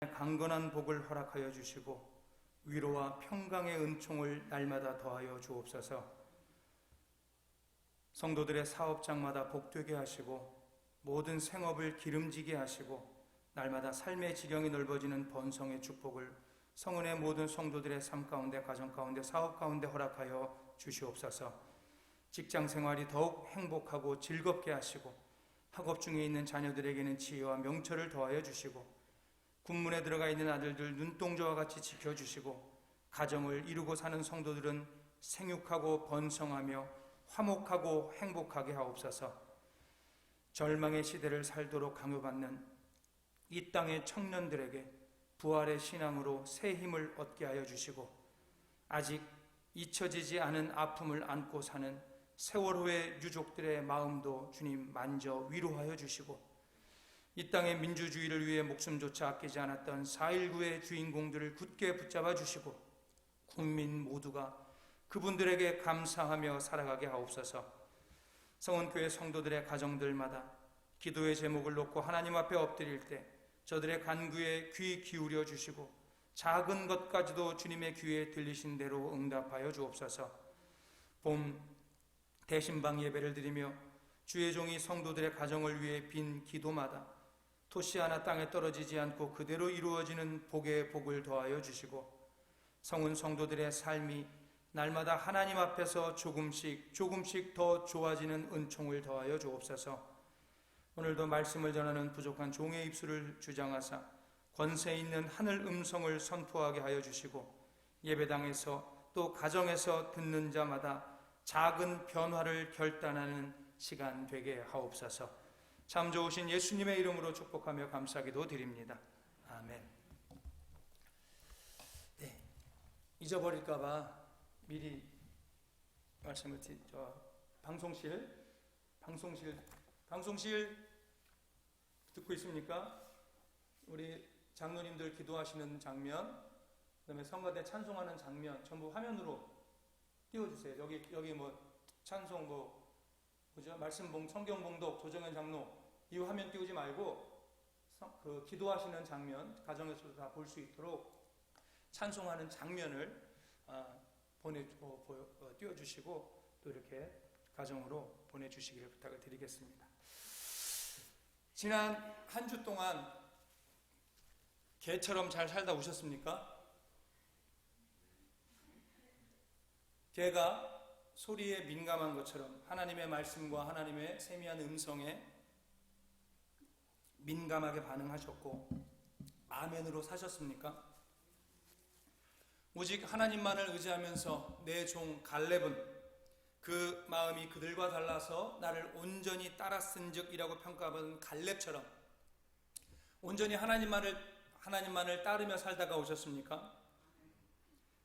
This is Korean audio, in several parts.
강건한 복을 허락하여 주시고 위로와 평강의 은총을 날마다 더하여 주옵소서. 성도들의 사업장마다 복되게 하시고 모든 생업을 기름지게 하시고 날마다 삶의 지경이 넓어지는 번성의 축복을 성은의 모든 성도들의 삶 가운데, 가정 가운데, 사업 가운데 허락하여 주시옵소서. 직장 생활이 더욱 행복하고 즐겁게 하시고 학업 중에 있는 자녀들에게는 지혜와 명철을 더하여 주시고 군문에 들어가 있는 아들들 눈동자와 같이 지켜주시고 가정을 이루고 사는 성도들은 생육하고 번성하며 화목하고 행복하게 하옵소서. 절망의 시대를 살도록 강요받는 이 땅의 청년들에게 부활의 신앙으로 새 힘을 얻게 하여 주시고 아직 잊혀지지 않은 아픔을 안고 사는 세월호의 유족들의 마음도 주님 만져 위로하여 주시고 이 땅의 민주주의를 위해 목숨조차 아끼지 않았던 4.19의 주인공들을 굳게 붙잡아 주시고 국민 모두가 그분들에게 감사하며 살아가게 하옵소서. 성원교회 성도들의 가정들마다 기도의 제목을 놓고 하나님 앞에 엎드릴 때 저들의 간구에 귀 기울여 주시고 작은 것까지도 주님의 귀에 들리신 대로 응답하여 주옵소서. 봄 대신방 예배를 드리며 주의 종이 성도들의 가정을 위해 빈 기도마다 토시 하나 땅에 떨어지지 않고 그대로 이루어지는 복의 복을 더하여 주시고 성은 성도들의 삶이 날마다 하나님 앞에서 조금씩 더 좋아지는 은총을 더하여 주옵소서. 오늘도 말씀을 전하는 부족한 종의 입술을 주장하사 권세 있는 하늘 음성을 선포하게 하여 주시고 예배당에서 또 가정에서 듣는 자마다 작은 변화를 결단하는 시간 되게 하옵소서. 참 좋으신 예수님의 이름으로 축복하며 감사기도 드립니다. 아멘. 네, 잊어버릴까봐 미리 말씀을 드리죠. 방송실 듣고 있습니까? 우리 장로님들 기도하시는 장면, 그다음에 성가대 찬송하는 장면 전부 화면으로 띄워주세요. 여기 뭐 찬송 뭐죠? 말씀봉, 성경봉독, 조정현 장로 이 화면 띄우지 말고 그 기도하시는 장면 가정에서도 다 볼 수 있도록 찬송하는 장면을 띄워주시고 또 이렇게 가정으로 보내주시기를 부탁을 드리겠습니다. 지난 한 주 동안 개처럼 잘 살다 오셨습니까? 개가 소리에 민감한 것처럼 하나님의 말씀과 하나님의 세미한 음성에 민감하게 반응하셨고 아멘으로 사셨습니까? 오직 하나님만을 의지하면서 내 종 갈렙은 그 마음이 그들과 달라서 나를 온전히 따랐은즉이라고 평가받은 갈렙처럼 온전히 하나님만을 따르며 살다가 오셨습니까?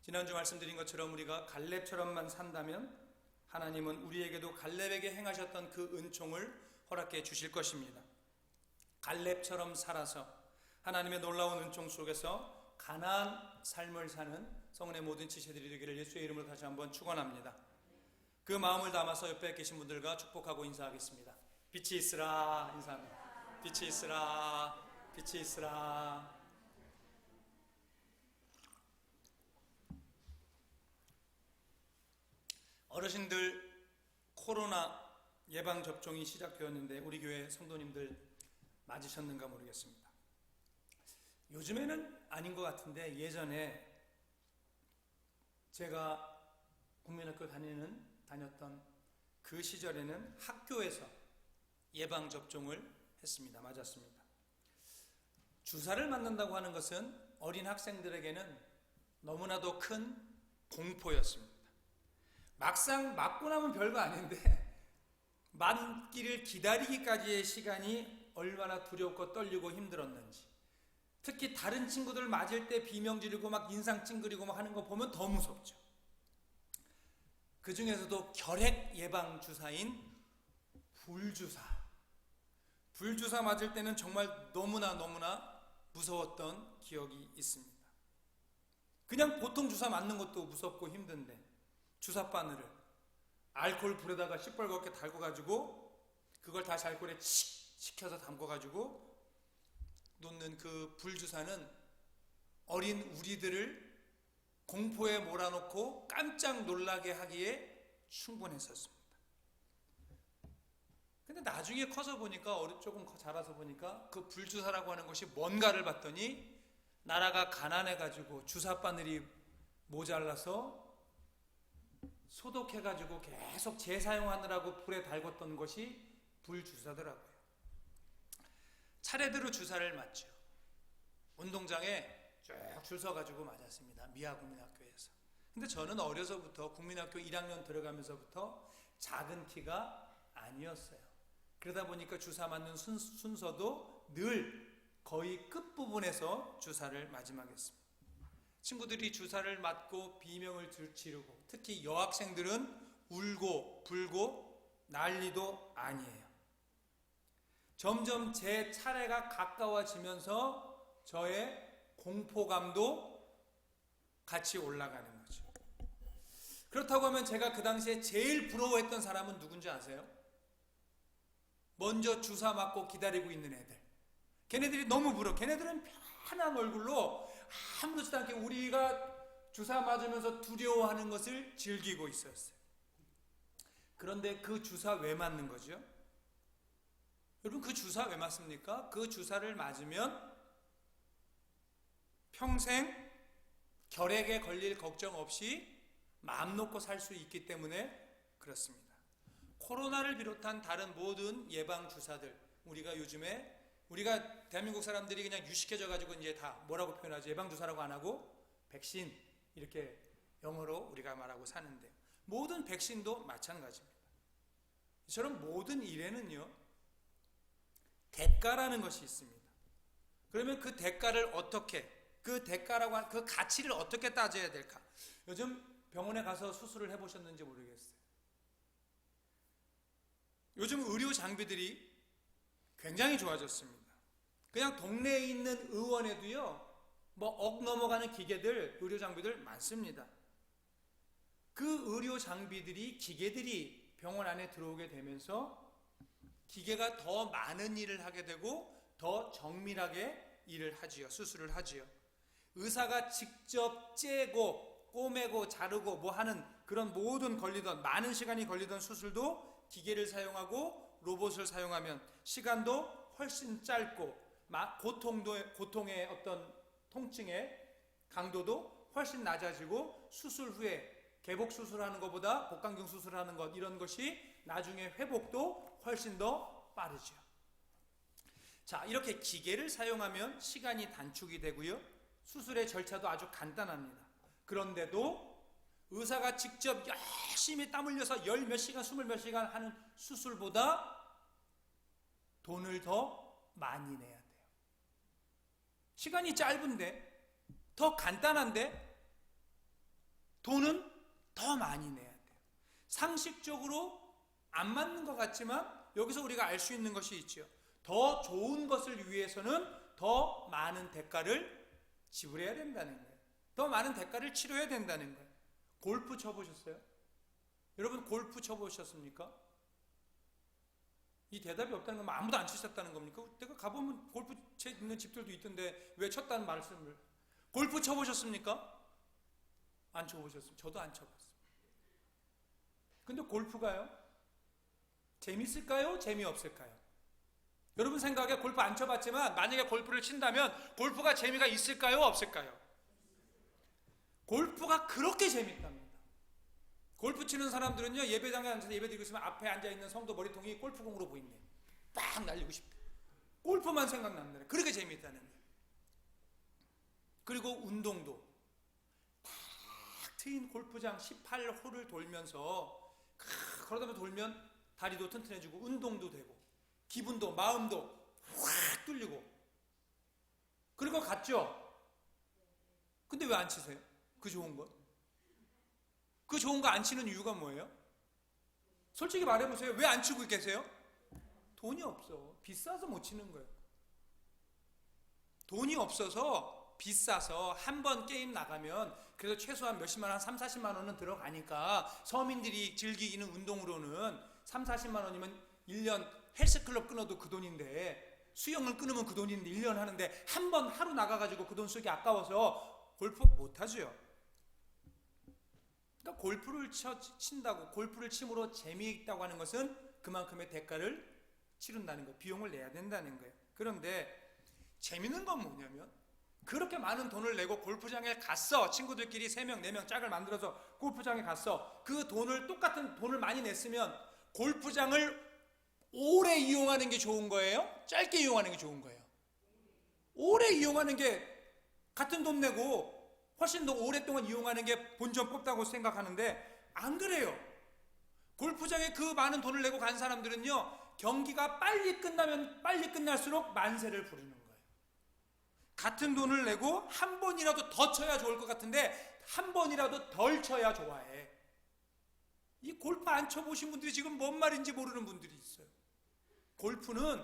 지난주 말씀드린 것처럼 우리가 갈렙처럼만 산다면 하나님은 우리에게도 갈렙에게 행하셨던 그 은총을 허락해 주실 것입니다. 갈렙처럼 살아서 하나님의 놀라운 은총 속에서 가나안 삶을 사는 성은의 모든 지체들이 되기를 예수의 이름으로 다시 한번 축원합니다. 그 마음을 담아서 옆에 계신 분들과 축복하고 인사하겠습니다. 빛이 있으라 인사합니다. 빛이 있으라, 빛이 있으라. 어르신들 코로나 예방접종이 시작되었는데 우리 교회 성도님들 맞으셨는가 모르겠습니다. 요즘에는 아닌 것 같은데 예전에 제가 국민학교 다녔던 그 시절에는 학교에서 예방접종을 했습니다. 맞았습니다. 주사를 맞는다고 하는 것은 어린 학생들에게는 너무나도 큰 공포였습니다. 막상 맞고 나면 별거 아닌데 맞기를 기다리기까지의 시간이 얼마나 두렵고 떨리고 힘들었는지, 특히 다른 친구들 맞을 때 비명 지르고 막 인상 찡그리고 막 하는 거 보면 더 무섭죠. 그 중에서도 결핵 예방 주사인 불주사 맞을 때는 정말 너무나 무서웠던 기억이 있습니다. 그냥 보통 주사 맞는 것도 무섭고 힘든데 주사바늘을 알코올 불에다가 시뻘겋게 달궈가지고 그걸 다시 알코올에 칙 식혀서 담궈가지고 놓는 그 불주사는 어린 우리들을 공포에 몰아넣고 깜짝 놀라게 하기에 충분했었습니다. 근데 나중에 커서 보니까, 조금 자라서 보니까 그 불주사라고 하는 것이 뭔가를 봤더니 나라가 가난해가지고 주사바늘이 모자라서 소독해가지고 계속 재사용하느라고 불에 달궜던 것이 불주사더라고요. 차례대로 주사를 맞죠. 운동장에 쭉 줄 서가지고 맞았습니다. 미아 국민학교에서. 근데 저는 어려서부터 국민학교 1학년 들어가면서부터 작은 키가 아니었어요. 그러다 보니까 주사 맞는 순서도 늘 거의 끝부분에서 주사를 마지막에 했습니다. 친구들이 주사를 맞고 비명을 지르고, 특히 여학생들은 울고 불고 난리도 아니에요. 점점 제 차례가 가까워지면서 저의 공포감도 같이 올라가는 거죠. 그렇다고 하면 제가 그 당시에 제일 부러워했던 사람은 누군지 아세요? 먼저 주사 맞고 기다리고 있는 애들. 걔네들이 너무 부러워. 걔네들은 편한 얼굴로 아무렇지도 않게 우리가 주사 맞으면서 두려워하는 것을 즐기고 있었어요. 그런데 그 주사 왜 맞는 거죠? 여러분, 그 주사 왜 맞습니까? 그 주사를 맞으면 평생 결핵에 걸릴 걱정 없이 마음 놓고 살 수 있기 때문에 그렇습니다. 코로나를 비롯한 다른 모든 예방 주사들, 우리가 요즘에 대한민국 사람들이 그냥 유식해져 가지고 이제 다 뭐라고 표현하죠? 예방 주사라고 안 하고 백신 이렇게 영어로 우리가 말하고 사는데, 모든 백신도 마찬가지입니다. 이처럼 모든 일에는요, 대가라는 것이 있습니다. 그러면 그 대가를 어떻게, 그 대가라고 하는 그 가치를 어떻게 따져야 될까? 요즘 병원에 가서 수술을 해보셨는지 모르겠어요. 요즘 의료 장비들이 굉장히 좋아졌습니다. 그냥 동네에 있는 의원에도요, 억 넘어가는 기계들, 의료 장비들 많습니다. 그 의료 장비들이, 기계들이 병원 안에 들어오게 되면서 기계가 더 많은 일을 하게 되고 더 정밀하게 일을 하지요. 수술을 하지요. 의사가 직접 째고 꼬매고 자르고 뭐 하는 그런 모든 많은 시간이 걸리던 수술도 기계를 사용하고 로봇을 사용하면 시간도 훨씬 짧고 고통의 어떤 통증의 강도도 훨씬 낮아지고, 수술 후에 개복 수술하는 것보다 복강경 수술하는 것, 이런 것이 나중에 회복도 훨씬 더 빠르죠. 자, 이렇게 기계를 사용하면 시간이 단축이 되고요, 수술의 절차도 아주 간단합니다. 그런데도 의사가 직접 열심히 땀 흘려서 열 몇 시간, 20 몇 시간 하는 수술보다 돈을 더 많이 내야 돼요. 시간이 짧은데, 더 간단한데 돈은 더 많이 내야 돼요. 상식적으로 안 맞는 것 같지만 여기서 우리가 알 수 있는 것이 있죠. 더 좋은 것을 위해서는 더 많은 대가를 지불해야 된다는 거예요. 더 많은 대가를 치러야 된다는 거예요. 골프 쳐보셨어요? 여러분, 골프 쳐보셨습니까? 이 대답이 없다는 건 아무도 안 치셨다는 겁니까? 내가 가보면 골프 쳐 있는 집들도 있던데 왜 쳤다는 말씀을. 골프 쳐보셨습니까? 안 쳐보셨습니까? 저도 안 쳐봤습니다. 근데 골프가요, 재밌을까요? 재미없을까요? 여러분 생각에 골프 안 쳐봤지만 만약에 골프를 친다면 골프가 재미가 있을까요? 없을까요? 골프가 그렇게 재밌답니다. 골프 치는 사람들은요, 예배당에 앉아서 예배드리고 있으면 앞에 앉아있는 성도 머리통이 골프공으로 보이네. 빡 날리고 싶대. 골프만 생각난다. 그렇게 재밌다는 거예요. 그리고 운동도 탁 트인 골프장 18홀을 돌면서 그러다 돌면 다리도 튼튼해지고 운동도 되고 기분도 마음도 확 뚫리고 그럴 것 같죠? 근데 왜 안 치세요? 그 좋은 거? 그 좋은 거 안 치는 이유가 뭐예요? 솔직히 말해보세요. 왜 안 치고 계세요? 돈이 없어. 비싸서 못 치는 거예요. 돈이 없어서, 비싸서 한 번 게임 나가면 그래도 최소한 몇십만 원, 3, 40만 원은 들어가니까 서민들이 즐기는 운동으로는 3, 40만 원이면 1년 헬스클럽 끊어도 그 돈인데 수영을 끊으면 그 돈이 있는데 1년 하는데 한 번 하루 나가가지고 그 돈 쓰기 아까워서 골프 못하죠. 그러니까 골프를 친다고, 골프를 침으로 재미있다고 하는 것은 그만큼의 대가를 치른다는 거예요. 비용을 내야 된다는 거예요. 그런데 재밌는 건 뭐냐면 그렇게 많은 돈을 내고 골프장에 갔어. 친구들끼리 3명, 4명 짝을 만들어서 골프장에 갔어. 그 돈을, 똑같은 돈을 많이 냈으면 골프장을 오래 이용하는 게 좋은 거예요? 짧게 이용하는 게 좋은 거예요? 오래 이용하는 게, 같은 돈 내고 훨씬 더 오랫동안 이용하는 게 본전 뽑다고 생각하는데 안 그래요. 골프장에 그 많은 돈을 내고 간 사람들은요, 경기가 빨리 끝나면 빨리 끝날수록 만세를 부르는 거예요. 같은 돈을 내고 한 번이라도 더 쳐야 좋을 것 같은데 한 번이라도 덜 쳐야 좋아해. 이 골프 안 쳐보신 분들이 지금 뭔 말인지 모르는 분들이 있어요. 골프는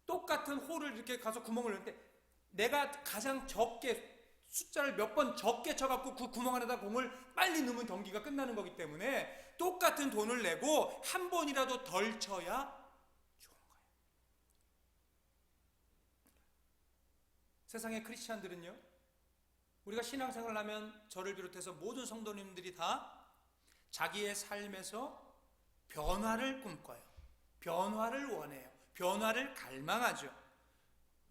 똑같은 홀을 이렇게 가서 구멍을 넣는데 내가 가장 적게, 숫자를 몇 번 적게 쳐갖고 그 구멍 안에다 공을 빨리 넣으면 경기가 끝나는 거기 때문에 똑같은 돈을 내고 한 번이라도 덜 쳐야 좋은 거예요. 세상의 크리스찬들은요, 우리가 신앙생활을 하면 저를 비롯해서 모든 성도님들이 다 자기의 삶에서 변화를 꿈꿔요. 변화를 원해요. 변화를 갈망하죠.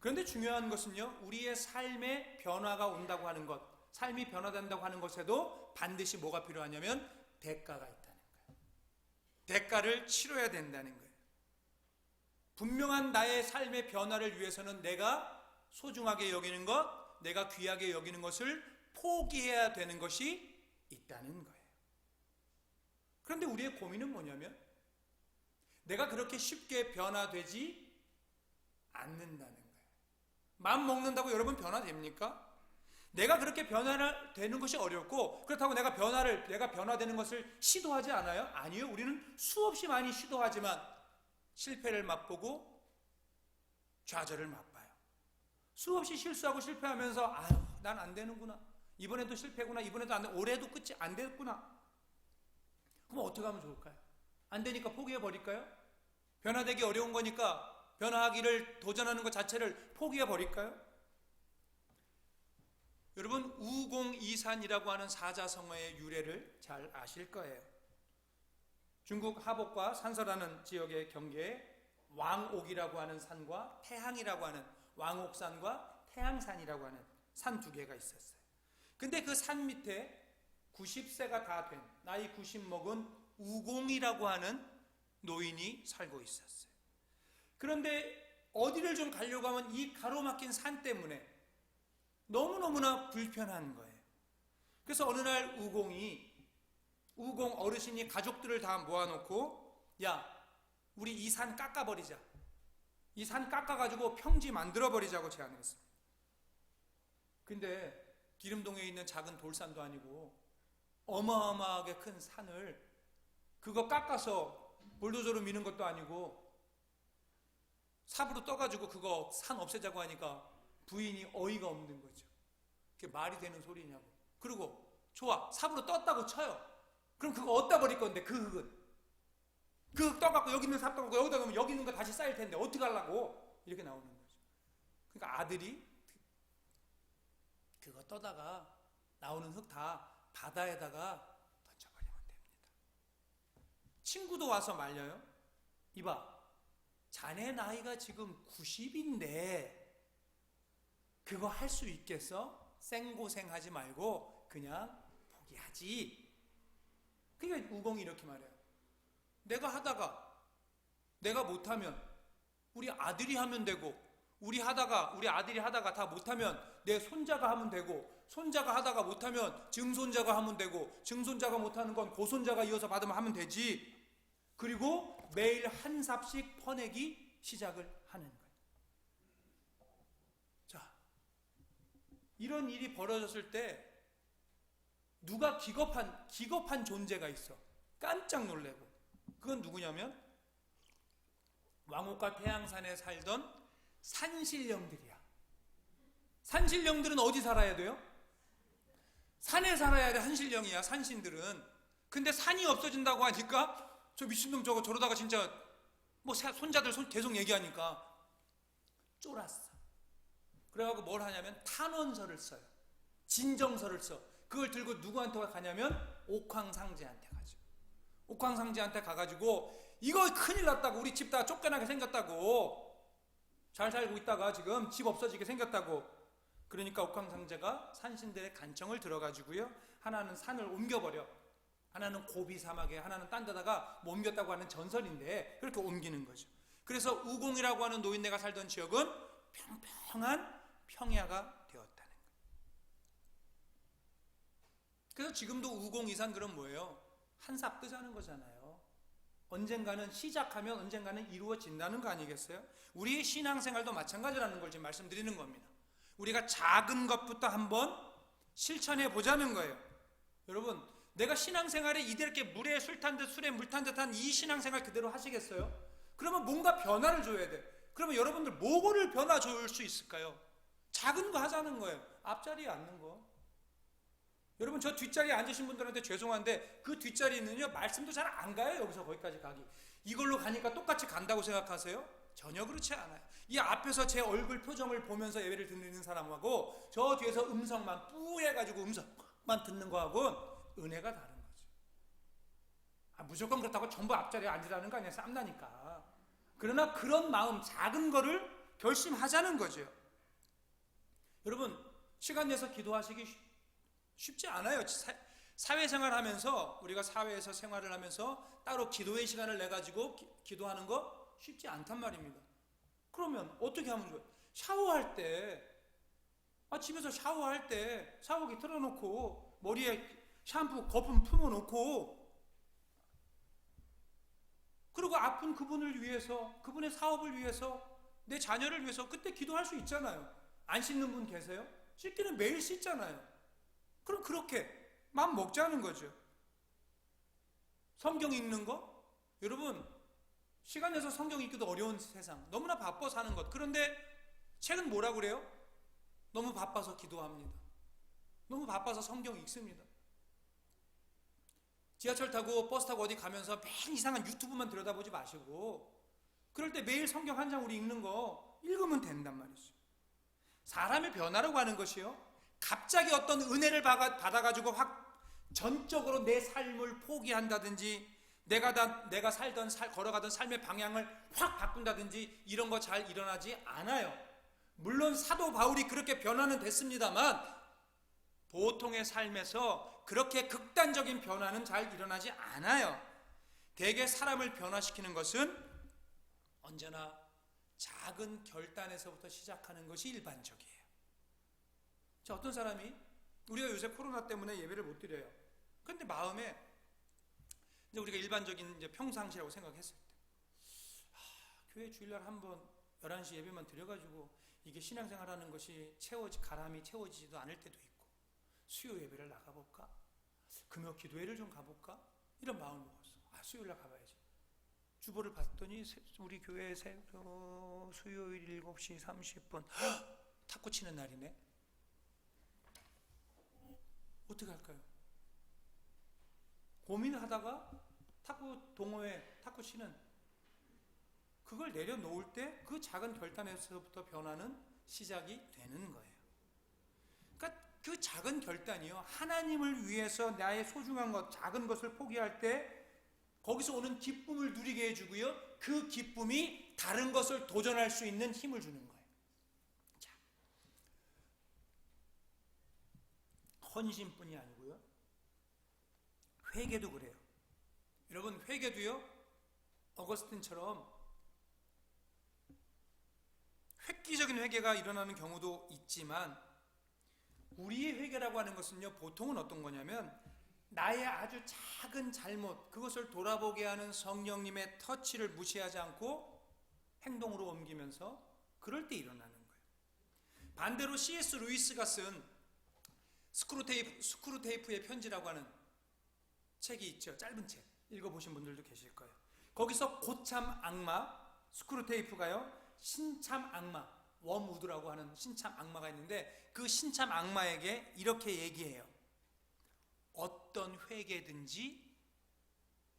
그런데 중요한 것은요, 우리의 삶에 변화가 온다고 하는 것, 삶이 변화된다고 하는 것에도 반드시 뭐가 필요하냐면 대가가 있다는 거예요. 대가를 치러야 된다는 거예요. 분명한 나의 삶의 변화를 위해서는 내가 소중하게 여기는 것, 내가 귀하게 여기는 것을 포기해야 되는 것이 있다는 거예요. 그런데 우리의 고민은 뭐냐면 내가 그렇게 쉽게 변화되지 않는다는 거예요. 마음 먹는다고 여러분 변화됩니까? 내가 그렇게 변화되는 것이 어렵고, 그렇다고 내가 변화되는 것을 시도하지 않아요? 아니요. 우리는 수없이 많이 시도하지만 실패를 맛보고 좌절을 맛봐요. 수없이 실수하고 실패하면서 아유, 난 안 되는구나. 이번에도 실패구나. 이번에도 안 돼. 올해도 끝이 안 됐구나. 그럼 어떻게 하면 좋을까요? 안 되니까 포기해 버릴까요? 변화되기 어려운 거니까 변화하기를 도전하는 것 자체를 포기해 버릴까요? 여러분, 우공이산이라고 하는 사자성어의 유래를 잘 아실 거예요. 중국 하복과 산서라는 지역의 경계에 왕옥이라고 하는 산과 태항이라고 하는, 왕옥산과 태항산이라고 하는 산 2개가 있었어요. 근데 그 산 밑에 90세가 다 된, 나이 90 먹은 우공이라고 하는 노인이 살고 있었어요. 그런데 어디를 좀 가려고 하면 이 가로막힌 산 때문에 너무너무나 불편한 거예요. 그래서 어느 날 우공 어르신이 가족들을 다 모아놓고, 야, 우리 이 산 깎아버리자. 이 산 깎아가지고 평지 만들어버리자고 제안을 했습니다. 근데 기름동에 있는 작은 돌산도 아니고 어마어마하게 큰 산을 그거 깎아서 볼도저로 미는 것도 아니고 삽으로 떠가지고 그거 산 없애자고 하니까 부인이 어이가 없는 거죠. 그게 말이 되는 소리냐고. 그리고 좋아, 삽으로 떴다고 쳐요. 그럼 그거 어디다 버릴 건데, 그 흙은. 그 흙 떠갖고 여기 있는 삽 떠갖고 여기다 놓으면 여기 있는 거 다시 쌓일 텐데 어떻게 하려고. 이렇게 나오는 거죠. 그러니까 아들이 그거 떠다가 나오는 흙 다 바다에다가 던져버리면 됩니다. 친구도 와서 말려요. 이봐, 자네 나이가 지금 90인데 그거 할 수 있겠어? 생고생하지 말고 그냥 포기하지. 그러니까 우공이 이렇게 말해요. 내가 하다가 내가 못하면 우리 아들이 하면 되고, 우리 아들이 하다가 다 못하면 내 손자가 하면 되고, 손자가 하다가 못하면 증손자가 하면 되고, 증손자가 못하는 건 고손자가 이어서 받으면 하면 되지. 그리고 매일 한 삽씩 퍼내기 시작을 하는 거예요. 자, 이런 일이 벌어졌을 때 누가 기겁한 존재가 있어. 깜짝 놀래고. 그건 누구냐면 왕옥과 태양산에 살던 산신령들이야. 산신령들은 어디 살아야 돼요? 산에 살아야 돼. 산신령이야, 산신들은. 근데 산이 없어진다고 하니까 저 미친놈 저러다가 진짜 뭐 손자들 계속 얘기하니까 쫄았어. 그래가지고 뭘 하냐면 탄원서를 써요. 진정서를 써. 그걸 들고 누구한테 가냐면 옥황상제한테 가죠. 옥황상제한테 가가지고 이거 큰일 났다고, 우리 집 다 쫓겨나게 생겼다고, 잘 살고 있다가 지금 집 없어지게 생겼다고. 그러니까 옥황상제가 산신들의 간청을 들어가지고요, 하나는 산을 옮겨버려, 하나는 고비 사막에, 하나는 딴 데다가 뭐 옮겼다고 하는 전설인데, 그렇게 옮기는 거죠. 그래서 우공이라고 하는 노인네가 살던 지역은 평평한 평야가 되었다는 거예요. 그래서 지금도 우공이산 그럼 뭐예요? 한삽 뜨자는 거잖아요. 언젠가는 시작하면 언젠가는 이루어진다는 거 아니겠어요? 우리의 신앙생활도 마찬가지라는 걸 지금 말씀드리는 겁니다. 우리가 작은 것부터 한번 실천해 보자는 거예요. 여러분, 내가 신앙생활에 이렇게 물에 술 탄 듯 술에 물 탄 듯한 이 신앙생활 그대로 하시겠어요? 그러면 뭔가 변화를 줘야 돼. 그러면 여러분들 뭐를 변화 줄 수 있을까요? 작은 거 하자는 거예요. 앞자리에 앉는 거. 여러분, 저 뒷자리에 앉으신 분들한테 죄송한데 그 뒷자리는요, 말씀도 잘 안 가요. 여기서 거기까지 가기. 이걸로 가니까 똑같이 간다고 생각하세요? 전혀 그렇지 않아요. 이 앞에서 제 얼굴 표정을 보면서 예배를 듣는 사람하고 저 뒤에서 음성만 뿌해가지고 음성만 듣는 거하고는 은혜가 다른 거죠. 무조건 그렇다고 전부 앞자리에 앉으라는 거 아니에요. 쌈나니까. 그러나 그런 마음, 작은 거를 결심하자는 거죠. 여러분, 시간 내서 기도하시기 쉽지 않아요. 사회생활 하면서, 우리가 사회에서 생활을 하면서 따로 기도의 시간을 내가지고 기도하는 거 쉽지 않단 말입니다. 그러면 어떻게 하면 좋아요? 샤워할 때, 집에서 샤워할 때 샤워기 틀어놓고 머리에 샴푸 거품 품어놓고, 그리고 아픈 그분을 위해서, 그분의 사업을 위해서, 내 자녀를 위해서 그때 기도할 수 있잖아요. 안 씻는 분 계세요? 씻기는 매일 씻잖아요. 그럼 그렇게 마음 먹자는 거죠. 성경 읽는 거? 여러분, 시간 내서 성경 읽기도 어려운 세상, 너무나 바빠 사는 것. 그런데 책은 뭐라고 그래요? 너무 바빠서 기도합니다. 너무 바빠서 성경 읽습니다. 지하철 타고 버스 타고 어디 가면서 매일 이상한 유튜브만 들여다보지 마시고, 그럴 때 매일 성경 한 장 우리 읽는 거 읽으면 된단 말이죠. 사람의 변화라고 하는 것이요, 갑자기 어떤 은혜를 받아가지고 확 전적으로 내 삶을 포기한다든지, 내가 걸어가던 삶의 방향을 확 바꾼다든지, 이런 거 잘 일어나지 않아요. 물론 사도 바울이 그렇게 변화는 됐습니다만 보통의 삶에서 그렇게 극단적인 변화는 잘 일어나지 않아요. 대개 사람을 변화시키는 것은 언제나 작은 결단에서부터 시작하는 것이 일반적이에요. 자, 어떤 사람이, 우리가 요새 코로나 때문에 예배를 못 드려요. 그런데 마음에, 이제 우리가 일반적인 이제 평상시라고 생각했을 때, 교회 주일날 한번 11시 예배만 드려가지고 이게 신앙생활하는 것이 가람이 채워지지도 않을 때도 있고, 수요 예배를 나가볼까? 금요 기도회를 좀 가볼까? 이런 마음을 먹었어. 수요일날 가봐야지. 주보를 봤더니 우리 교회 수요일 7시 30분 탁구 치는 날이네. 어떻게 할까요? 고민하다가 탁구 동호회, 탁구 치는, 그걸 내려놓을 때 그 작은 결단에서부터 변화는 시작이 되는 거예요. 그러니까 그 작은 결단이요, 하나님을 위해서 나의 소중한 것, 작은 것을 포기할 때 거기서 오는 기쁨을 누리게 해주고요, 그 기쁨이 다른 것을 도전할 수 있는 힘을 주는 거예요. 자, 헌신뿐이 아니고요, 회개도 그래요. 여러분, 회개도요, 어거스틴처럼 획기적인 회개가 일어나는 경우도 있지만, 우리의 회개라고 하는 것은요, 보통은 어떤 거냐면 나의 아주 작은 잘못, 그것을 돌아보게 하는 성령님의 터치를 무시하지 않고 행동으로 옮기면서, 그럴 때 일어나는 거예요. 반대로 C.S. 루이스가 쓴 스크루테이프의 편지라고 하는 책이 있죠. 짧은 책, 읽어보신 분들도 계실 거예요. 거기서 고참 악마, 스크루테이프가요, 신참 악마, 웜우드라고 하는 신참 악마가 있는데, 그 신참 악마에게 이렇게 얘기해요. 어떤 회개든지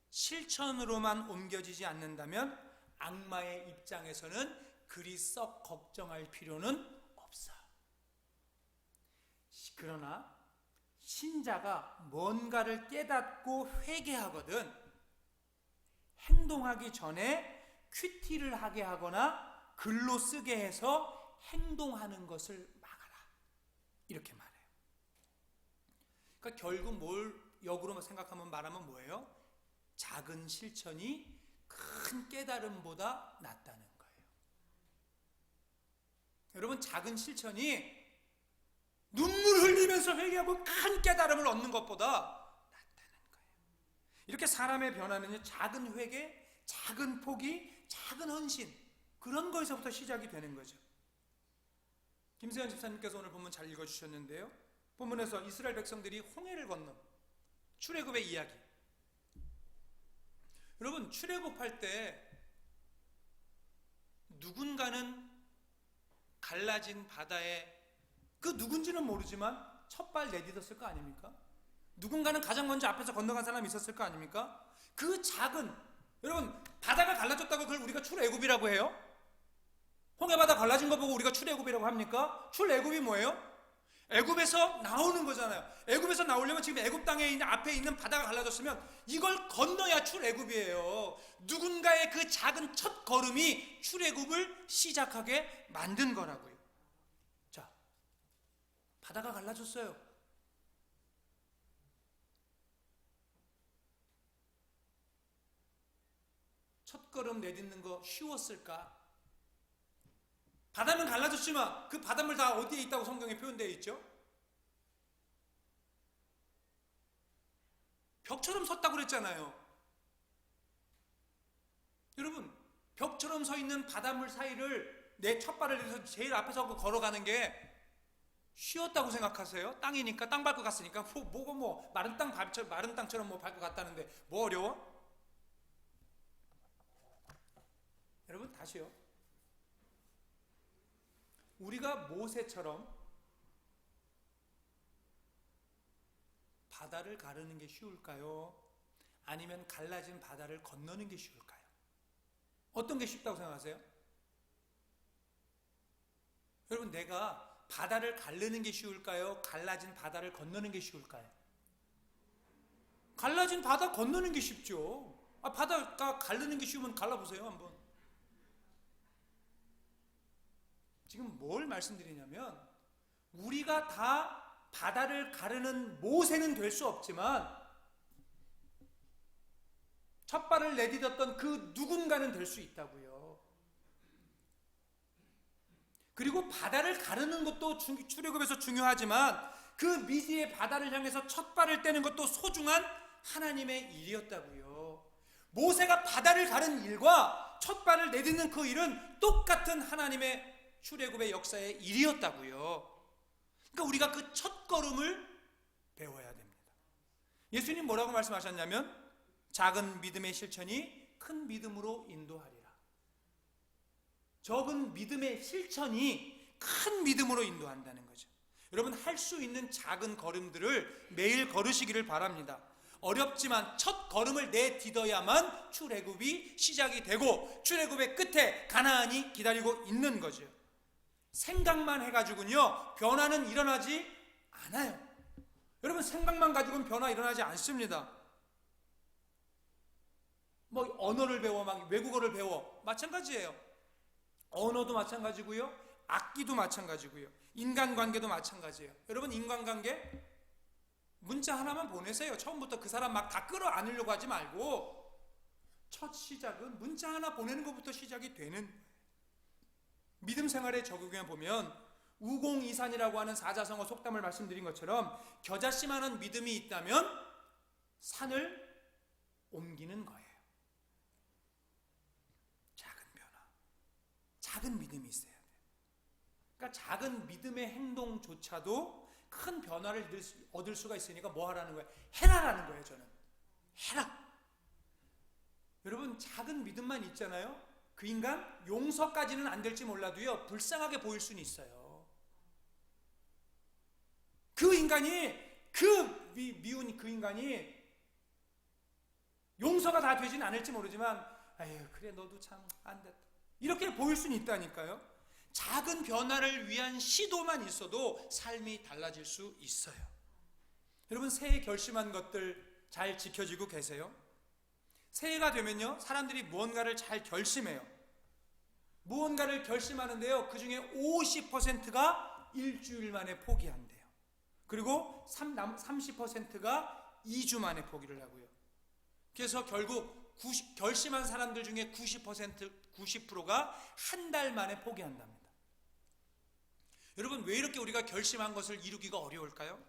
실천으로만 옮겨지지 않는다면 악마의 입장에서는 그리 썩 걱정할 필요는 없어. 그러나 신자가 뭔가를 깨닫고 회개하거든 행동하기 전에 큐티를 하게 하거나 글로 쓰게 해서 행동하는 것을 막아라. 이렇게 말해요. 그러니까 결국 뭘 역으로 생각하면 말하면 뭐예요? 작은 실천이 큰 깨달음보다 낫다는 거예요. 여러분, 작은 실천이 눈물 흘리면서 회개하고 큰 깨달음을 얻는 것보다 낫다는 거예요. 이렇게 사람의 변화는 작은 회개, 작은 포기, 작은 헌신, 그런 거에서부터 시작이 되는 거죠. 김세현 집사님께서 오늘 본문 잘 읽어주셨는데요. 본문에서 이스라엘 백성들이 홍해를 건너 출애굽의 이야기. 여러분, 출애굽할 때 누군가는 갈라진 바다에 그 누군지는 모르지만 첫발 내딛었을 거 아닙니까? 누군가는 가장 먼저 앞에서 건너간 사람이 있었을 거 아닙니까? 그 작은, 여러분, 바다가 갈라졌다고 그걸 우리가 출애굽이라고 해요? 홍해바다 갈라진 거 보고 우리가 출애굽이라고 합니까? 출애굽이 뭐예요? 애굽에서 나오는 거잖아요. 애굽에서 나오려면 지금 애굽 땅에 있는 앞에 있는 바다가 갈라졌으면 이걸 건너야 출애굽이에요. 누군가의 그 작은 첫 걸음이 출애굽을 시작하게 만든 거라고요. 자, 바다가 갈라졌어요. 첫 걸음 내딛는 거 쉬웠을까? 바다는 갈라졌지만 그 바닷물 다 어디에 있다고 성경에 표현되어 있죠? 벽처럼 섰다고 그랬잖아요. 여러분, 벽처럼 서 있는 바닷물 사이를 내 첫발을 내서 제일 앞에서 걸어가는 게 쉬웠다고 생각하세요? 땅이니까, 땅 밟고 갔으니까 뭐가 마른 땅처럼 밟고 갔다는데 뭐 어려워? 여러분, 다시요. 우리가 모세처럼 바다를 가르는 게 쉬울까요? 아니면 갈라진 바다를 건너는 게 쉬울까요? 어떤 게 쉽다고 생각하세요? 여러분, 내가 바다를 가르는 게 쉬울까요? 갈라진 바다를 건너는 게 쉬울까요? 갈라진 바다 건너는 게 쉽죠. 바다가 가르는 게 쉬우면 갈라보세요 한번. 지금 뭘 말씀드리냐면, 우리가 다 바다를 가르는 모세는 될 수 없지만 첫발을 내딛었던 그 누군가는 될 수 있다고요. 그리고 바다를 가르는 것도 출애굽에서 중요하지만 그 미지의 바다를 향해서 첫발을 떼는 것도 소중한 하나님의 일이었다고요. 모세가 바다를 가른 일과 첫발을 내딛는 그 일은 똑같은 하나님의 출애굽의 역사의 일이었다고요. 그러니까 우리가 그 첫걸음을 배워야 됩니다. 예수님 뭐라고 말씀하셨냐면, 작은 믿음의 실천이 큰 믿음으로 인도하리라. 적은 믿음의 실천이 큰 믿음으로 인도한다는 거죠. 여러분, 할 수 있는 작은 걸음들을 매일 걸으시기를 바랍니다. 어렵지만 첫 걸음을 내딛어야만 출애굽이 시작이 되고 출애굽의 끝에 가나안이 기다리고 있는 거죠. 생각만 해가지고는요, 변화는 일어나지 않아요. 여러분, 생각만 가지고는 변화 일어나지 않습니다. 언어를 배워, 외국어를 배워, 마찬가지예요. 언어도 마찬가지고요, 악기도 마찬가지고요, 인간관계도 마찬가지예요. 여러분, 인간관계 문자 하나만 보내세요. 처음부터 그 사람 막 다 끌어안으려고 하지 말고 첫 시작은 문자 하나 보내는 것부터 시작이 되는. 믿음 생활에 적용해 보면 우공이산이라고 하는 사자성어 속담을 말씀드린 것처럼 겨자씨만한 믿음이 있다면 산을 옮기는 거예요. 작은 변화, 작은 믿음이 있어야 돼요. 그러니까 작은 믿음의 행동조차도 큰 변화를 얻을 수가 있으니까 뭐 하라는 거예요? 해라라는 거예요. 저는 해라. 여러분, 작은 믿음만 있잖아요. 그 인간 용서까지는 안 될지 몰라도요, 불쌍하게 보일 수는 있어요. 그 인간이, 그 미운 그 인간이 용서가 다 되지는 않을지 모르지만, 아유, 그래, 너도 참 안 됐다, 이렇게 보일 수는 있다니까요. 작은 변화를 위한 시도만 있어도 삶이 달라질 수 있어요. 여러분, 새해 결심한 것들 잘 지켜지고 계세요? 새해가 되면요, 사람들이 무언가를 잘 결심해요. 무언가를 결심하는데요, 그 중에 50%가 일주일 만에 포기한대요. 그리고 30%가 2주 만에 포기를 하고요. 그래서 결국 결심한 사람들 중에 90%가 한 달 만에 포기한답니다. 여러분, 왜 이렇게 우리가 결심한 것을 이루기가 어려울까요?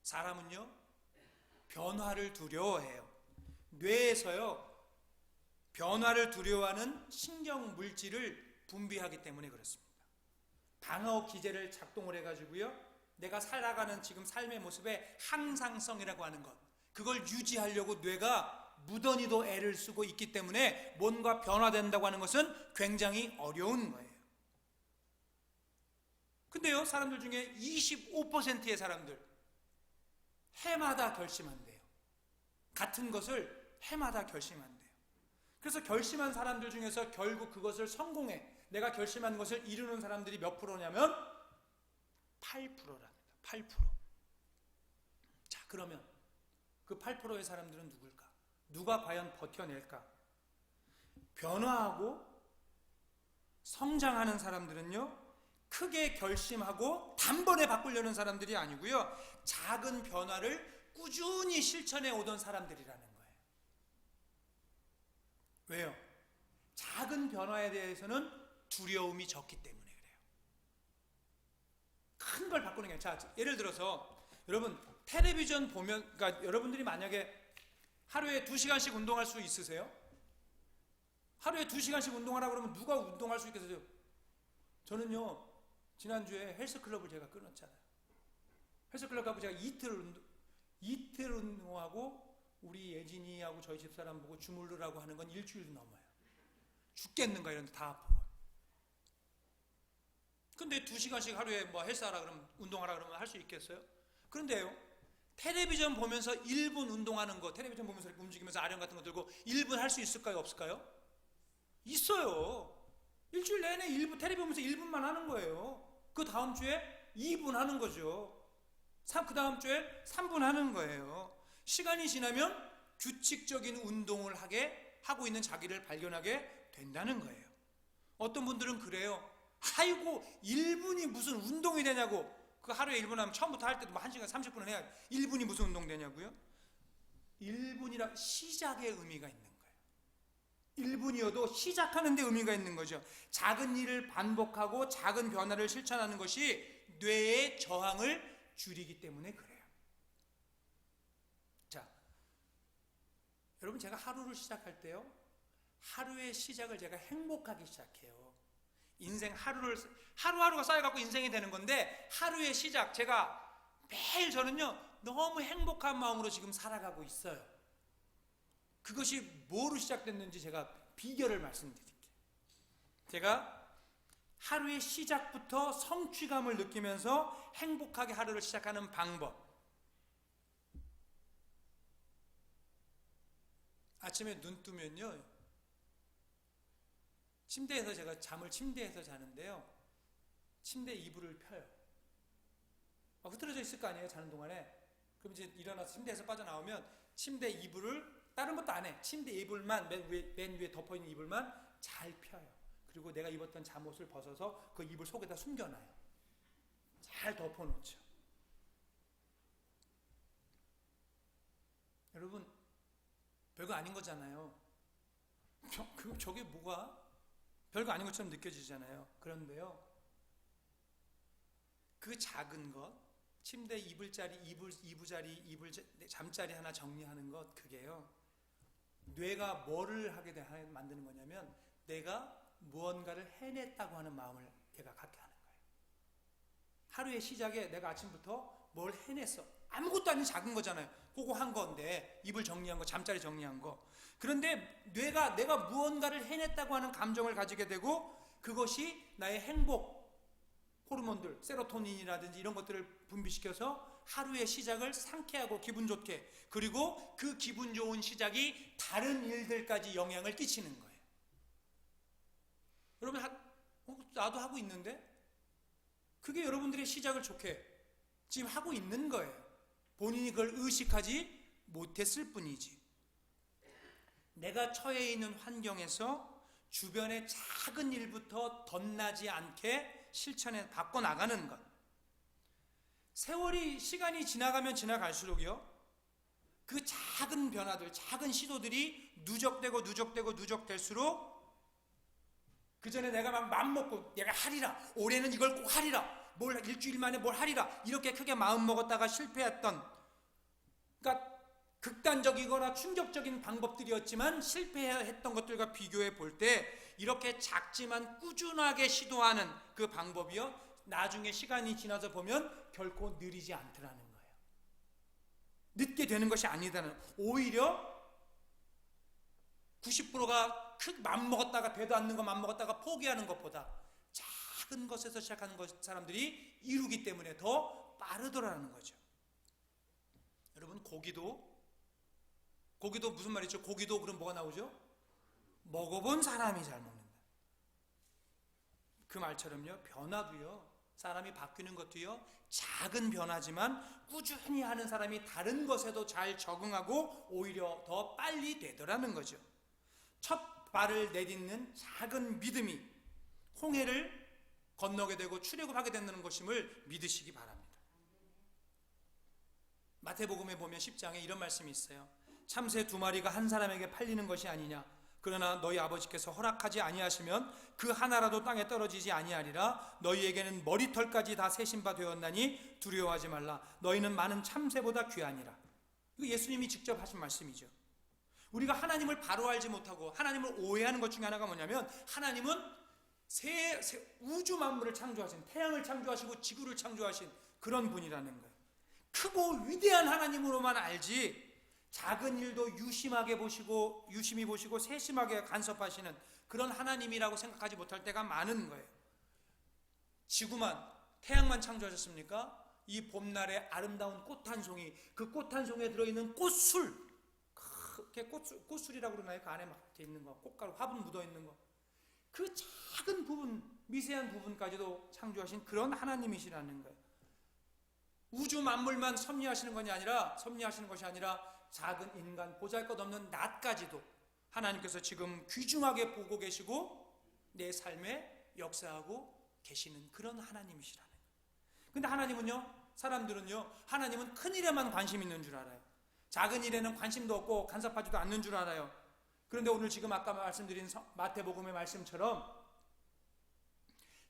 사람은요, 변화를 두려워해요. 뇌에서요, 변화를 두려워하는 신경 물질을 분비하기 때문에 그렇습니다. 방어 기제를 작동을 해가지고요, 내가 살아가는 지금 삶의 모습에 항상성이라고 하는 것, 그걸 유지하려고 뇌가 무던히도 애를 쓰고 있기 때문에 뭔가 변화된다고 하는 것은 굉장히 어려운 거예요. 근데요, 사람들 중에 25%의 사람들 해마다 결심한대요. 같은 것을 해마다 결심한대요. 그래서 결심한 사람들 중에서 결국 그것을 성공해, 내가 결심한 것을 이루는 사람들이 몇 프로냐면 8%랍니다. 8%. 자, 그러면 그 8%의 사람들은 누굴까? 누가 과연 버텨낼까? 변화하고 성장하는 사람들은요, 크게 결심하고 단번에 바꾸려는 사람들이 아니고요, 작은 변화를 꾸준히 실천해 오던 사람들이라는 거예요. 왜요? 작은 변화에 대해서는 두려움이 적기 때문에 그래요. 큰 걸 바꾸는 게, 자, 예를 들어서 여러분 텔레비전 보면, 그러니까 여러분들이 만약에 하루에 2시간씩 운동할 수 있으세요? 하루에 2시간씩 운동하라 그러면 누가 운동할 수 있겠어요? 저는요, 지난주에 헬스클럽을 제가 끊었잖아요. 헬스클럽 가고 제가 이틀 운동하고 우리 예진이하고 저희 집사람 보고 주물르라고 하는 건 일주일도 넘어요. 죽겠는가 이런데 다 아프고. 근데 2시간씩 하루에 뭐 헬스하라 그러면, 운동하라 그러면 할 수 있겠어요? 그런데요, 텔레비전 보면서 1분 운동하는 거, 텔레비전 보면서 이렇게 움직이면서 아령 같은 거 들고 1분 할 수 있을까요? 없을까요? 있어요. 일주일 내내 텔레비 보면서 1분만 하는 거예요. 그 다음 주에 2분 하는 거죠. 그 다음 주에 3분 하는 거예요. 시간이 지나면 규칙적인 운동을 하고 있는 자기를 발견하게 된다는 거예요. 어떤 분들은 그래요. 아이고, 1분이 무슨 운동이 되냐고. 그 하루에 1분 하면 처음부터 할 때도 뭐 1시간 30분을 해야 1분이 무슨 운동 되냐고요? 1분이라 시작의 의미가 있는 거예요. 1분이어도 시작하는 데 의미가 있는 거죠. 작은 일을 반복하고 작은 변화를 실천하는 것이 뇌의 저항을 줄이기 때문에 그래요. 자, 여러분, 제가 하루를 시작할 때요, 하루의 시작을 제가 행복하게 시작해요. 인생 하루하루가 쌓여갖고 인생이 되는 건데, 하루의 시작, 제가 매일 저는요, 너무 행복한 마음으로 지금 살아가고 있어요. 그것이 뭐로 시작됐는지 제가 비결을 말씀드릴게요. 제가 하루의 시작부터 성취감을 느끼면서 행복하게 하루를 시작하는 방법. 아침에 눈 뜨면요, 침대에서 제가 잠을 침대에서 자는데요, 침대 이불을 펴요. 흐트러져 있을 거 아니에요, 자는 동안에. 그럼 이제 일어나서 침대에서 빠져나오면 침대 이불을, 다른 것도 안 해, 침대 이불만, 맨 위에 덮어있는 이불만 잘 펴요. 그리고 내가 입었던 잠옷을 벗어서 그 이불 속에다 숨겨놔요. 잘 덮어놓죠. 여러분, 별거 아닌 거잖아요. 저게 뭐가? 별거 아닌 것처럼 느껴지잖아요. 그런데요, 그 작은 것, 침대 이불자리, 잠자리 하나 정리하는 것, 그게요, 뇌가 뭐를 하게 만드는 거냐면, 내가 무언가를 해냈다고 하는 마음을 얘가 갖게 하는 거예요. 하루의 시작에 내가 아침부터 뭘 해냈어. 아무것도 아닌 작은 거잖아요. 그거 한 건데, 이불 정리한 거, 잠자리 정리한 거. 그런데 뇌가 내가 무언가를 해냈다고 하는 감정을 가지게 되고, 그것이 나의 행복 호르몬들, 세로토닌이라든지 이런 것들을 분비시켜서 하루의 시작을 상쾌하고 기분 좋게, 그리고 그 기분 좋은 시작이 다른 일들까지 영향을 끼치는 거예요. 여러분 나도 하고 있는데 그게 여러분들의 시작을 좋게 지금 하고 있는 거예요. 본인이 그걸 의식하지 못했을 뿐이지. 내가 처해 있는 환경에서 주변의 작은 일부터 덧나지 않게 실천해 바꿔 나가는 것. 시간이 지나가면 지나갈수록요, 그 작은 변화들, 작은 시도들이 누적될수록 그 전에 내가 막 맘먹고 내가 하리라, 올해는 이걸 꼭 하리라, 일주일 만에 뭘 하리라, 이렇게 크게 마음 먹었다가 실패했던, 그러니까 극단적이거나 충격적인 방법들이었지만 실패했던 것들과 비교해 볼 때 이렇게 작지만 꾸준하게 시도하는 그 방법이요, 나중에 시간이 지나서 보면 결코 느리지 않더라는 거예요. 늦게 되는 것이 아니다는, 오히려 90%가 맘먹었다가 되도 않는 거 맘먹었다가 포기하는 것보다 작은 것에서 시작하는 사람들이 이루기 때문에 더 빠르더라는 거죠. 여러분, 고기도 무슨 말이죠? 고기도 그럼 뭐가 나오죠? 먹어본 사람이 잘 먹는다. 그 말처럼요, 변화도요, 사람이 바뀌는 것도요, 작은 변화지만 꾸준히 하는 사람이 다른 것에도 잘 적응하고 오히려 더 빨리 되더라는 거죠. 첫 발을 내딛는 작은 믿음이 홍해를 건너게 되고 출애굽하게 된다는 것임을 믿으시기 바랍니다. 마태복음에 보면 10장에 이런 말씀이 있어요. 참새 2마리가 한 사람에게 팔리는 것이 아니냐. 그러나 너희 아버지께서 허락하지 아니하시면 그 하나라도 땅에 떨어지지 아니하리라. 너희에게는 머리털까지 다 세신 바 되었나니 두려워하지 말라. 너희는 많은 참새보다 귀하니라. 이거 예수님이 직접 하신 말씀이죠. 우리가 하나님을 바로 알지 못하고 하나님을 오해하는 것 중에 하나가 뭐냐면, 하나님은 우주 만물을 창조하신, 태양을 창조하시고 지구를 창조하신 그런 분이라는 거예요. 크고 위대한 하나님으로만 알지, 작은 일도 유심히 보시고 세심하게 간섭하시는 그런 하나님이라고 생각하지 못할 때가 많은 거예요. 지구만, 태양만 창조하셨습니까? 이 봄날의 아름다운 꽃 한 송이, 그 꽃 한 송이에 들어있는 꽃술, 꽃술이라고 그러나요? 그 안에 막 돼 있는 거, 꽃가루, 화분 묻어 있는 거, 그 작은 부분, 미세한 부분까지도 창조하신 그런 하나님이시라는 거예요. 우주 만물만 섭리하시는 것이 아니라 작은 인간, 보잘것없는 낫까지도 하나님께서 지금 귀중하게 보고 계시고 내 삶에 역사하고 계시는 그런 하나님이시라는 거예요. 근데 사람들은요, 하나님은 큰 일에만 관심 있는 줄 알아요. 작은 일에는 관심도 없고 간섭하지도 않는 줄 알아요. 그런데 오늘 지금 아까 말씀드린 마태복음의 말씀처럼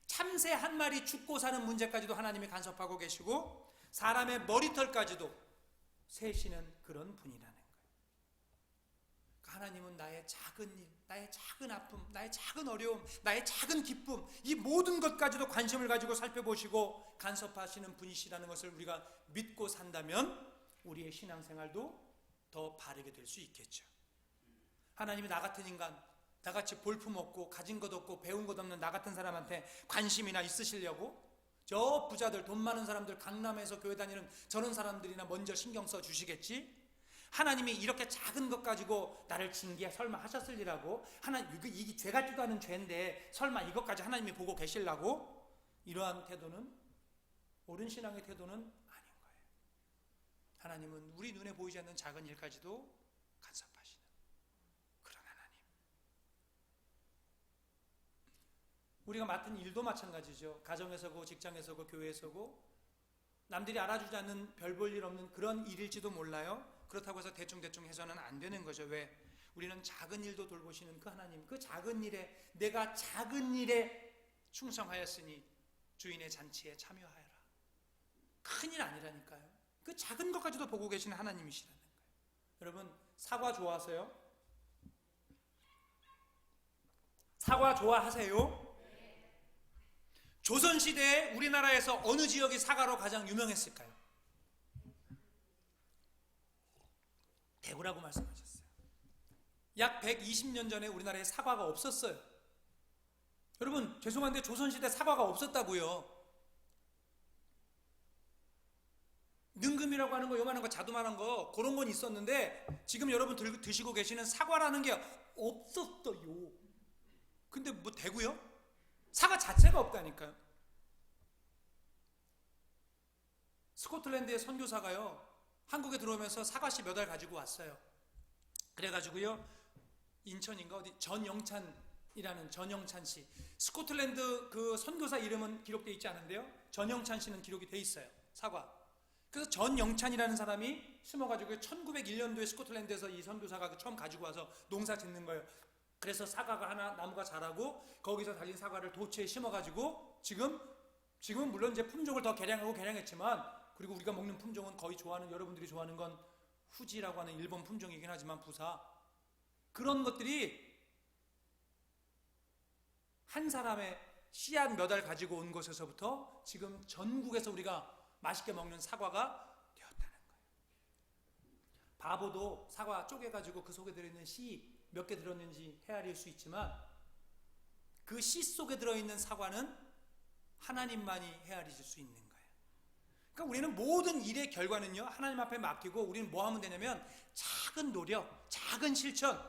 참새 한 마리 죽고 사는 문제까지도 하나님이 간섭하고 계시고 사람의 머리털까지도 세시는 그런 분이라는 거예요. 하나님은 나의 작은 일, 나의 작은 아픔, 나의 작은 어려움, 나의 작은 기쁨, 이 모든 것까지도 관심을 가지고 살펴보시고 간섭하시는 분이시라는 것을 우리가 믿고 산다면 우리의 신앙생활도 더 바르게 될 수 있겠죠. 하나님이 나 같은 인간, 나같이 볼품 없고 가진 것 없고 배운 것 없는 나 같은 사람한테 관심이나 있으시려고 저 부자들, 돈 많은 사람들, 강남에서 교회 다니는 저런 사람들이나 먼저 신경 써 주시겠지? 하나님이 이렇게 작은 것 가지고 나를 설마 하셨으리라고? 이게 죄 같지도 않은 죄인데 설마 이것까지 하나님이 보고 계시려고? 이러한 태도는, 옳은 신앙의 태도는 아닌 거예요. 하나님은 우리 눈에 보이지 않는 작은 일까지도 간섭하시는 그런 하나님. 우리가 맡은 일도 마찬가지죠. 가정에서고 직장에서고 교회에서고 남들이 알아주지 않는 별 볼 일 없는 그런 일일지도 몰라요. 그렇다고 해서 대충 해서는 안 되는 거죠. 왜? 우리는 작은 일도 돌보시는 그 하나님, 그 작은 일에, 내가 작은 일에 충성하였으니 주인의 잔치에 참여하여라. 큰일 아니라니까요. 그 작은 것까지도 보고 계시는 하나님이시라는 거예요. 여러분, 사과 좋아하세요? 사과 좋아하세요? 조선시대에 우리나라에서 어느 지역이 사과로 가장 유명했을까요? 대구라고 말씀하셨어요. 약 120년 전에 우리나라에 사과가 없었어요. 여러분, 죄송한데 조선시대 사과가 없었다고요. 능금이라고 하는 거, 요만한 거, 자두만한 거, 그런 건 있었는데 지금 여러분 드시고 계시는 사과라는 게 없었어요. 근데 뭐 대구요? 사과 자체가 없다니까요. 스코틀랜드의 선교사가요, 한국에 들어오면서 사과씨 몇 알 가지고 왔어요. 그래가지고요, 인천인가 어디 전영찬이라는 전영찬 씨, 스코틀랜드 그 선교사 이름은 기록되어 있지 않은데요, 전영찬 씨는 기록이 돼 있어요. 사과. 그래서 전영찬이라는 사람이 심어가지고 1901년도에 스코틀랜드에서 이 선교사가 처음 가지고 와서 농사 짓는 거예요. 그래서 사과가 하나, 나무가 자라고 거기서 달린 사과를 도처에 심어가지고 지금은 물론 이제 품종을 더 개량했지만, 그리고 우리가 먹는 품종은 거의 여러분들이 좋아하는 건 후지라고 하는 일본 품종이긴 하지만 부사, 그런 것들이 한 사람의 씨앗 몇 알 가지고 온 것에서부터 지금 전국에서 우리가 맛있게 먹는 사과가 되었다는 거예요. 바보도 사과 쪼개가지고 그 속에 들어있는 씨 몇 개 들었는지 헤아릴 수 있지만, 그 씨 속에 들어있는 사과는 하나님만이 헤아리실 수 있는 거예요. 그러니까 우리는 모든 일의 결과는요, 하나님 앞에 맡기고 우리는 뭐 하면 되냐면 작은 노력, 작은 실천,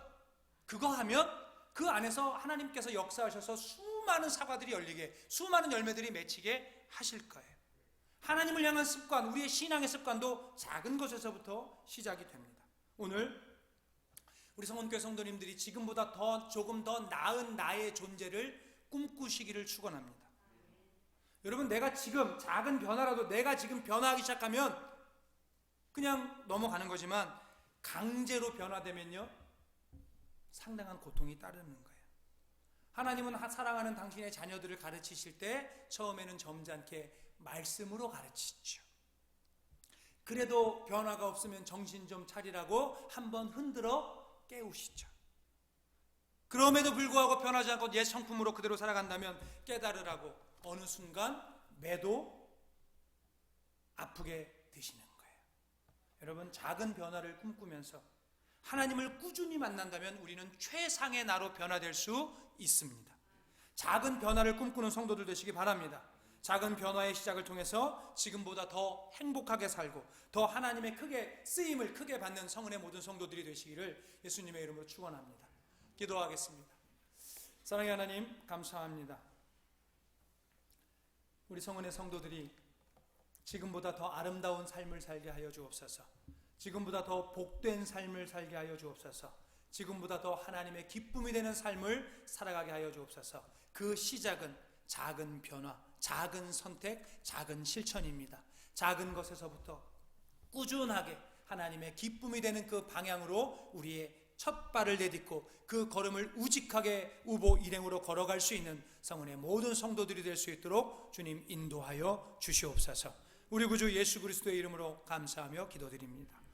그거 하면 그 안에서 하나님께서 역사하셔서 수많은 사과들이 열리게, 수많은 열매들이 맺히게 하실 거예요. 하나님을 향한 습관, 우리의 신앙의 습관도 작은 것에서부터 시작이 됩니다. 오늘 우리 성원교회 성도님들이 지금보다 조금 더 나은 나의 존재를 꿈꾸시기를 축원합니다. 여러분, 내가 지금 작은 변화라도 내가 지금 변화하기 시작하면 그냥 넘어가는 거지만, 강제로 변화되면요, 상당한 고통이 따르는 거예요. 하나님은 사랑하는 당신의 자녀들을 가르치실 때 처음에는 점잖게 말씀으로 가르치죠. 그래도 변화가 없으면 정신 좀 차리라고 한번 흔들어 깨우시죠. 그럼에도 불구하고 변하지 않고 옛 성품으로 그대로 살아간다면 깨달으라고 어느 순간 매도 아프게 되시는 거예요. 여러분, 작은 변화를 꿈꾸면서 하나님을 꾸준히 만난다면 우리는 최상의 나로 변화될 수 있습니다. 작은 변화를 꿈꾸는 성도들 되시기 바랍니다. 작은 변화의 시작을 통해서 지금보다 더 행복하게 살고 더 하나님의 쓰임을 크게 받는 성은의 모든 성도들이 되시기를 예수님의 이름으로 축원합니다. 기도하겠습니다. 사랑의 하나님, 감사합니다. 우리 성은의 성도들이 지금보다 더 아름다운 삶을 살게 하여 주옵소서. 지금보다 더 복된 삶을 살게 하여 주옵소서. 지금보다 더 하나님의 기쁨이 되는 삶을 살아가게 하여 주옵소서. 그 시작은 작은 변화, 작은 선택, 작은 실천입니다. 작은 것에서부터 꾸준하게 하나님의 기쁨이 되는 그 방향으로 우리의 첫 발을 내딛고 그 걸음을 우직하게 우보 일행으로 걸어갈 수 있는 성은의 모든 성도들이 될 수 있도록 주님 인도하여 주시옵소서. 우리 구주 예수 그리스도의 이름으로 감사하며 기도드립니다.